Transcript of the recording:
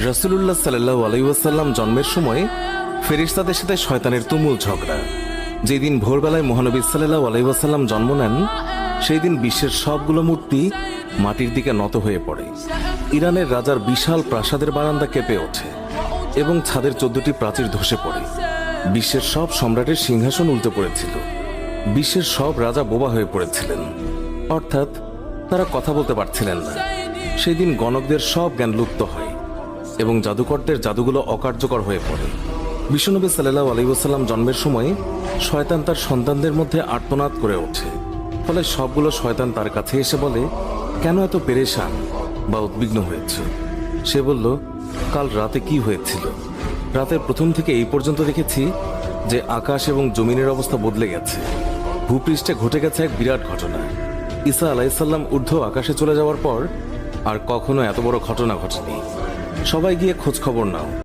রাসূলুল্লাহ সাল্লাল্লাহু আলাইহি ওয়াসাল্লাম জন্মের সময় ফেরেশতাদের সাথে শয়তানের তুমুল ঝগড়া। যেদিন ভোরবেলায় মহানবী সাল্লাল্লাহু আলাইহি ওয়াসাল্লাম জন্ম নেন, সেই দিন বিশ্বের সবগুলো মূর্তি মাটির দিকে নত হয়ে পড়ে। ইরানের রাজার বিশাল প্রাসাদের বারান্দা কেঁপে ওঠে এবং ছাদের 14টি প্রাচীর ধসে পড়ে। বিশ্বের সব সম্রাটের সিংহাসন উল্টে পড়েছিল। বিশ্বের সব রাজা বোবা হয়ে পড়েছিলেন, অর্থাৎ তারা কথা বলতে পারছিলেন না। সেই দিন গণকদের সব জ্ঞান লুপ্ত হয় এবং জাদুকরদের জাদুগুলো অকার্যকর হয়ে পড়ে। বিশ্বনবী সাল্লাল্লাহু আলাইহি ওয়াসাল্লাম জন্মের সময় শয়তান তার সন্তানদের মধ্যে আর্তনাদ করে ওঠে। ফলে সবগুলো শয়তান তার কাছে এসে বলে, কেন এত পেরেশান বা উদ্বিগ্ন হয়েছ? সে বলল, কাল রাতে কি হয়েছিল? রাতের প্রথম থেকে এই পর্যন্ত দেখেছি যে আকাশ এবং জমিনের অবস্থা বদলে গেছে। ভূপৃষ্ঠে ঘটে গেছে এক বিরাট ঘটনা। ঈসা আলাইহিসসালাম ঊর্ধ্ব আকাশে চলে যাওয়ার পর আর কখনো এত বড় ঘটনা ঘটেনি। সবাই গিয়ে খোঁজ খবর নাও।